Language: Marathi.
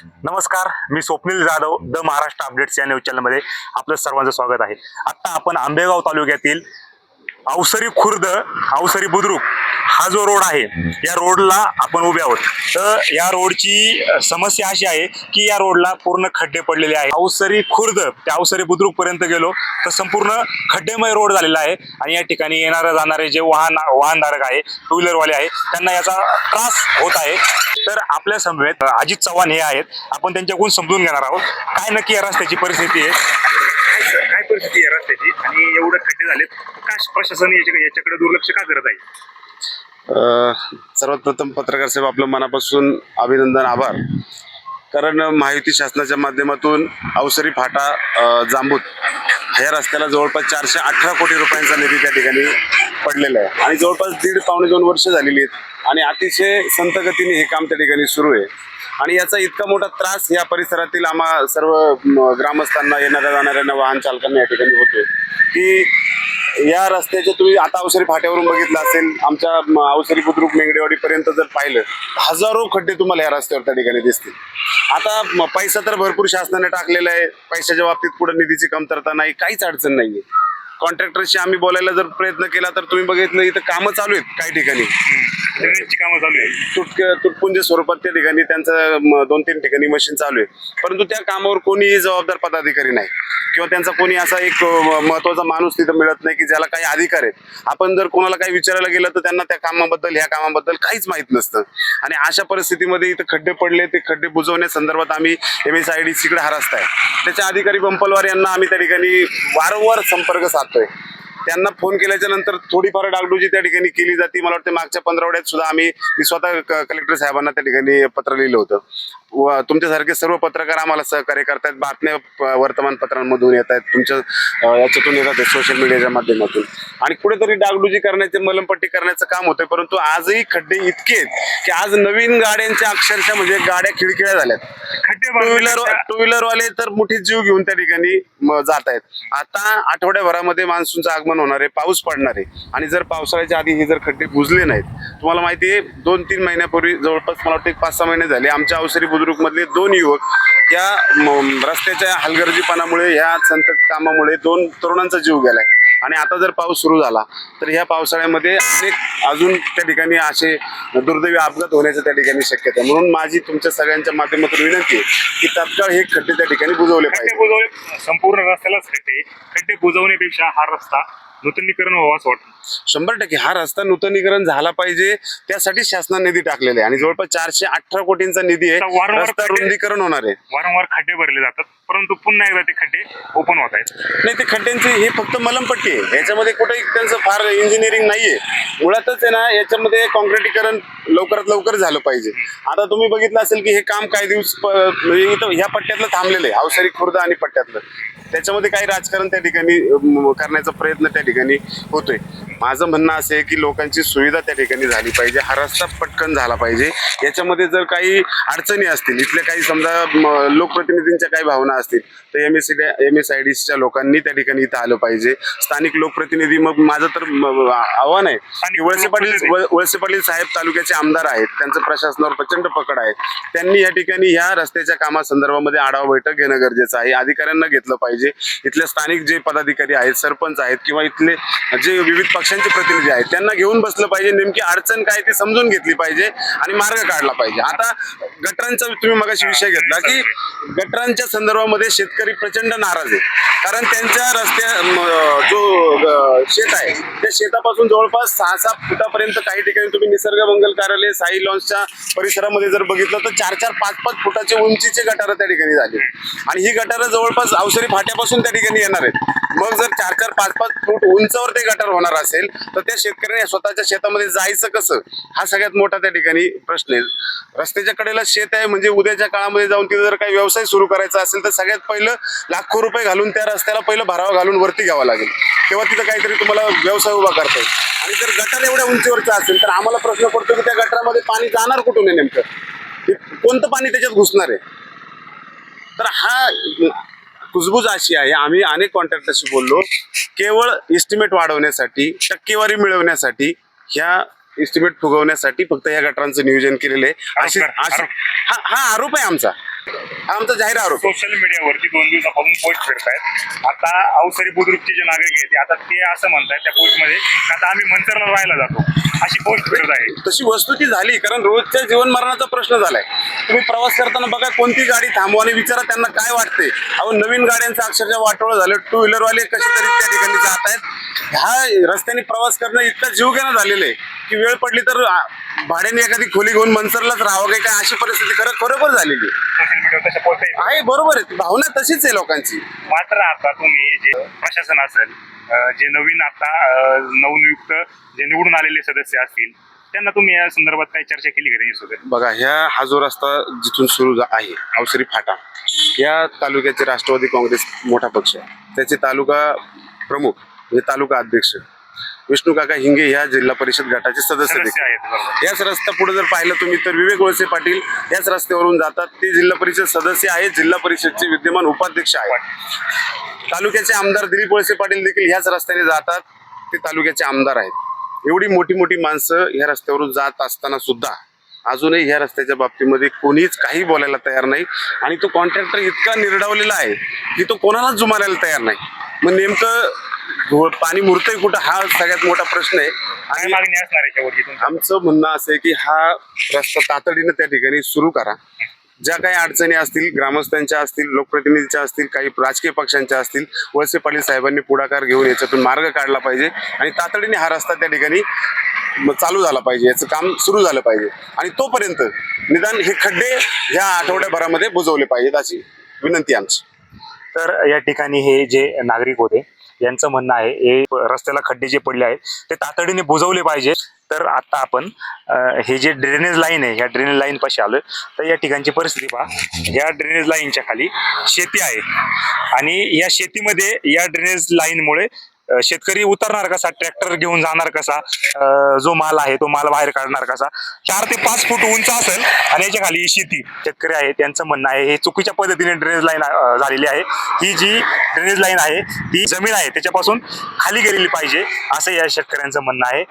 नमस्कार, मी स्वप्नील जाधव द महाराष्ट्र अपडेट्स या न्यूज चॅनलमध्ये आपलं सर्वांचं स्वागत आहे। आता आपण आंबेगाव तालुक्यातील अवसरी खुर्द अवसरी बुद्रुक हा जो रोड आहे या रोडला आपण उभे आहोत। तर या रोडची समस्या अशी आहे की या रोडला पूर्ण खड्डे पडलेले आहेत। अवसरी खुर्द ते अवसरी बुद्रुक पर्यंत गेलो तर संपूर्ण खड्डेमय रोड झालेला आहे आणि या ठिकाणी येणारे जाणारे जे वाहनधारक आहे, टू व्हीलरवाले आहे, त्यांना याचा त्रास होत आहे। तर आपल्या समवेत अजित चव्हाण हे आहेत, आपण त्यांच्याकडून समजून घेणार आहोत काय नक्की या रस्त्याची परिस्थिती आहे, काय परिस्थिती आहे रस्त्याची आणि एवढे खड्डे झालेत, का प्रशासन याच्याकडे दुर्लक्ष का करत आहे? सर्वात प्रथम पत्रकार साहेब आपलं मनापासून अभिनंदन, आभार. कारण महायुती शासनाच्या माध्यमातून अवसरी फाटा जांबूत ह्या रस्त्याला जवळपास 418 कोटी रुपयांचा निधी त्या ठिकाणी पडलेला आहे आणि जवळपास 1.5-2 वर्ष झालेली आहेत आणि अतिशय संत गतीने हे काम त्या ठिकाणी सुरू आहे आणि याचा इतका मोठा त्रास या परिसरातील आम्हा सर्व ग्रामस्थांना, येणाऱ्या जाणाऱ्यांना, वाहन चालकांना या ठिकाणी होतोय की या रस्त्याचे तुम्ही आता अवसरी फाट्यावरून बघितलं असेल, आमच्या अवसरी बुद्रुक मेंगडेवाडी पर्यंत जर पाहिलं, हजारो खड्डे तुम्हाला या रस्त्यावर त्या ठिकाणी दिसतील। आता पैसा तर भरपूर शासनाने टाकलेला आहे, पैशाच्या बाबतीत पुढे निधीची कमतरता नाही, काहीच अडचण नाहीये। कॉन्ट्रॅक्टरशी आम्ही बोलायला जर प्रयत्न केला तर तुम्ही बघितलं इथं कामं चालू आहेत, काही ठिकाणी कामं चालू आहे, तुटपुंज स्वरूपात त्या ठिकाणी त्यांचं 2-3 ठिकाणी मशीन चालू आहे, परंतु त्या कामावर कोणीही जबाबदार पदाधिकारी नाही किंवा त्यांचा कोणी असा एक महत्वाचा माणूस तिथं मिळत नाही की ज्याला काही अधिकार आहेत। आपण जर कोणाला काही विचारायला गेलं तर त्यांना त्या कामाबद्दल, ह्या कामाबद्दल काहीच माहित नसतं आणि अशा परिस्थितीमध्ये इथं खड्डे पडले, ते खड्डे बुजवण्यासंदर्भात आम्ही MSIDC कडे हा रस्ता आहे त्याच्या अधिकारी बंपलवार यांना आम्ही त्या ठिकाणी वारंवार संपर्क साधतोय। त्यांना फोन केल्याच्या नंतर थोडीफार डागडुजी त्या ठिकाणी केली जाते। मला वाटतं मागच्या 15 सुद्धा मी स्वतः कलेक्टर साहेबांना त्या ठिकाणी पत्र लिहिलं होतं व तुमच्यासारखे सर्व पत्रकार आम्हाला सहकार्य करतायत, बातम्या वर्तमानपत्रांमधून येत आहेत, तुमच्या याच्यातून येतात सोशल मीडियाच्या माध्यमातून आणि कुठेतरी डागडुजी करण्याचे, मलमपट्टी करण्याचं काम होतंय, परंतु आजही खड्डे इतके आहेत की आज नवीन गाड्यांच्या अक्षरशः म्हणजे गाड्या खिळखिळ्या झाल्यात। टू व्हीलरवाले तर मुठीत जीव घेऊन त्या ठिकाणी जात आहेत। आता आठवड्याभरामध्ये मान्सूनचं आगमन होणार आहे, पाऊस पडणार आहे आणि जर पावसाळ्याच्या आधी हे जर खड्डे बुजले नाहीत, तुम्हाला माहिती आहे 2-3 महिन्यापूर्वी जवळपास मला वाटतं 5-6 महिने झाले आमच्या अवसरी बुद्रुक मधले 2 युवक या रस्त्याच्या हलगर्जीपणामुळे, ह्या संत कामामुळे 2 तरुणांचा जीव गेलाय आणि आता जर पाऊस सुरू झाला तर ह्या पावसाळ्यामध्ये अनेक अजून त्या ठिकाणी असे दुर्दैवी अपघात होण्याचं त्या ठिकाणी शक्यता आहे। म्हणून माझी तुमच्या सगळ्यांच्या माध्यमातून विनंती आहे की तात्काळ हे खड्डे त्या ठिकाणी बुजवले पाहिजे। संपूर्ण रस्त्यालाच खड्डे बुजवण्यापेक्षा हा रस्ता नूतनीकरण व्हावं असं वाटतं। 100% हा रस्ता नूतनीकरण झाला पाहिजे, त्यासाठी शासनाने निधी टाकलेला आहे आणि जवळपास 418 कोटींचा निधी आहे, रस्ता रुंदीकरण होणार आहे। वारंवार खड्डे भरले जातात परंतु पुन्हा एकदा ते खड्डे ओपन होत आहेत। नाही, ते खड्ड्यांची हे फक्त मलमपट्टी आहे, याच्यामध्ये कुठेही त्यांचं फार इंजिनिअरिंग नाहीये। मुळातच आहे ना, याच्यामध्ये कॉन्क्रिटीकरण लवकरात लवकर झालं पाहिजे। आता तुम्ही बघितलं असेल की हे काम काही दिवस इथं ह्या पट्ट्यातलं थांबलेलं आहे, अवसरी खुर्द आणि पट्ट्यातलं, त्याच्यामध्ये काही राजकारण त्या ठिकाणी करण्याचा प्रयत्न त्या ठिकाणी होतोय। माझं म्हणणं असं आहे की लोकांची सुविधा त्या ठिकाणी झाली पाहिजे, हा रस्ता पटकन झाला पाहिजे। याच्यामध्ये जर काही अडचणी असतील, इथल्या काही समजा लोकप्रतिनिधींच्या काही भावना असतील तर MSIDCच्या लोकांनी त्या ठिकाणी इथं आलं पाहिजे, स्थानिक लोकप्रतिनिधी। मग माझं तर आव्हान आहे की वळसे पाटील साहेब तालुक्याचे आमदार आहेत, त्यांचं प्रशासनावर प्रचंड पकड आहे, त्यांनी या ठिकाणी ह्या रस्त्याच्या कामासंदर्भामध्ये आढावा बैठक घेणं गरजेचं आहे, अधिकाऱ्यांना घेतलं पाहिजे। इथले स्थानिक जे पदाधिकारी आहेत, सरपंच आहेत किंवा इथले जे विविध पक्षांचे प्रतिनिधी आहेत, त्यांना घेऊन बसलं पाहिजे, नेमकी अडचण काय ती समजून घेतली पाहिजे आणि मार्ग काढला पाहिजे। आता गटरांचा तुम्ही मगाशी विषय घेतला की गटरांच्या संदर्भामध्ये शेतकरी प्रचंड नाराज आहे, कारण त्यांच्या जो शेत आहे त्या शेतापासून जवळपास 6-6 फुटापर्यंत, काही ठिकाणी तुम्ही निसर्ग मंगल कार्यालय, साई लॉन्सच्या परिसरामध्ये जर बघितलं तर 4-4, 5-5 फुटाचे उंचीचे गटारं त्या ठिकाणी झाले आणि ही गटारं जवळपास अवसरी फाट्यापासून त्या ठिकाणी येणार आहेत। मग जर 4-4, 5-5 फूट उंचावर ते गटार होणार असेल तर त्या शेतकऱ्याने स्वतःच्या शेतामध्ये जायचं कसं, हा सगळ्यात मोठा त्या ठिकाणी प्रश्न आहे। रस्त्याच्या कडेला शेत आहे म्हणजे उद्याच्या काळामध्ये जाऊन तिथे जर काही व्यवसाय सुरू करायचा असेल तर सगळ्यात पहिलं लाखो रुपये घालून त्या रस्त्याला पहिलं भरावा घालून वरती घ्यावा लागेल, तेव्हा तिथं काहीतरी तुम्हाला व्यवसाय उभा करता येईल। आणि जर गटार एवढ्या उंचीवरचा असेल तर आम्हाला प्रश्न पडतो की त्या गटारामध्ये पाणी जाणार कुठून आहे, नेमकं कोणतं पाणी त्याच्यात घुसणार आहे? तर हा कुजबूज अशी आहे, आम्ही अनेक कॉन्ट्रॅक्टरशी बोललो, केवळ इस्टिमेट वाढवण्यासाठी, टक्केवारी मिळवण्यासाठी, ह्या इस्टिमेट फुगवण्यासाठी फक्त या गटारांचं नियोजन केलेलं आहे। हा आरोप आहे आमचा। हा आमचा जाहीर आरोप आहे. सोशल मीडियावरती 2 दिवसापासून पोस्ट फिरतायत. आता अवसरी बुद्रुकचे जे नागरिक आहेत ते आता ते असं म्हणतायत त्या पोस्टमध्ये आता आम्ही मंचरला राहायला जातो, अशी पोस्ट फिरत आहे. तशी वस्तुस्थिती झाली, कारण रोजच्या जीवन मरणाचा प्रश्न झालाय. तुम्ही प्रवास करताना बघा, कोणती गाडी थांबवा आणि विचारा त्यांना काय वाटते. अहो, नवीन गाड्यांचं अक्षरशः वाटोळं झालं. 2 व्हीलरवाले कसे तरी त्या ठिकाणी जात आहेत. ह्या रस्त्याने प्रवास करणं इतकं जीवघेणं झालेलं आहे की वेळ पडली तर भाड्याने एखादी खोली घेऊन मनसरलाच राहावं काय अशी परिस्थिती खरोखर झालेली सोशल मीडियावर तशा पोस्ट आहेत. आहे. बरोबर आहे, भावना तशीच आहे लोकांची. मात्र आता तुम्ही जे प्रशासन असेल, जे नवीन आता नवनियुक्त जे निवडून आलेले सदस्य असतील, त्यांना तुम्ही या संदर्भात काही चर्चा केली का त्यांच्यासोबत? बघा, हा जो रस्ता जिथून सुरू आहे अवसरी फाटा, या तालुक्याचे राष्ट्रवादी काँग्रेस मोठा पक्ष आहे. त्याचे तालुका प्रमुख म्हणजे तालुका अध्यक्ष विष्णू काका हिंगे ह्या जिल्हा परिषद गटाचे सदस्य देखील आहेत. बरोबर. याच रस्ता पुढे जर पाहिलं तुम्ही तर विवेक वळसे पाटील याच रस्त्यावरून जातात. ते जिल्हा परिषद सदस्य आहेत, जिल्हा परिषदचे विद्यमान उपाध्यक्ष आहेत. तालुक्याचे आमदार दिलीप वळसे पाटील देखील ह्याच रस्त्याने जातात, ते तालुक्याचे आमदार आहेत. एवढी मोठी मोठी माणसं ह्या रस्त्यावरून जात असताना सुद्धा अजूनही ह्या रस्त्याच्या बाबतीमध्ये कोणीच काही बोलायला तयार नाही. आणि तो कॉन्ट्रॅक्टर इतका निर्डावलेला आहे की तो कोणालाच जुमारायला तयार नाही. मग नेमकं पाणी मुरतंय कुठं, हा सगळ्यात मोठा प्रश्न आहे. काय आणि मागणी असणार आहे शेवटी तुमची? आमचं म्हणणं असं आहे की हा रस्ता तातडीनं त्या ठिकाणी सुरू करा. ज्या काही अडचणी असतील, ग्रामस्थांच्या असतील, लोकप्रतिनिधीच्या असतील, काही राजकीय पक्षांच्या असतील, वळसे पाटील साहेबांनी पुढाकार घेऊन याच्यातून मार्ग काढला पाहिजे आणि तातडीने हा रस्ता त्या ठिकाणी चालू झाला पाहिजे, याचं काम सुरू झालं पाहिजे. आणि तोपर्यंत निदान हे खड्डे ह्या आठवड्याभरामध्ये बुजवले पाहिजेत अशी विनंती आमची. तर या ठिकाणी हे जे नागरिक होते यांचं म्हणणं आहे हे रस्त्याला खड्डे जे पडले आहेत ते तातडीने बुजवले पाहिजे. तर आता आपण हे जे ड्रेनेज लाईन आहे ह्या ड्रेनेज लाईन पाशी आलोय. तर या ठिकाणची परिस्थिती पहा. ह्या ड्रेनेज लाईनच्या खाली शेती आहे आणि या शेतीमध्ये या ड्रेनेज लाईनमुळे शेतकरी उतरणार कसा, ट्रॅक्टर घेऊन जाणार कसा, जो माल आहे तो माल बाहेर काढणार कसा. 4 ते 5 फूट उंच असेल आणि याच्या खाली ही शेती. शेतकरी आहे त्यांचं म्हणणं आहे हे चुकीच्या पद्धतीने ड्रेनेज लाईन झालेली आहे. ही जी ड्रेनेज लाईन आहे ती जमीन आहे त्याच्यापासून खाली गेलेली पाहिजे असं या शेतकऱ्यांचं म्हणणं आहे.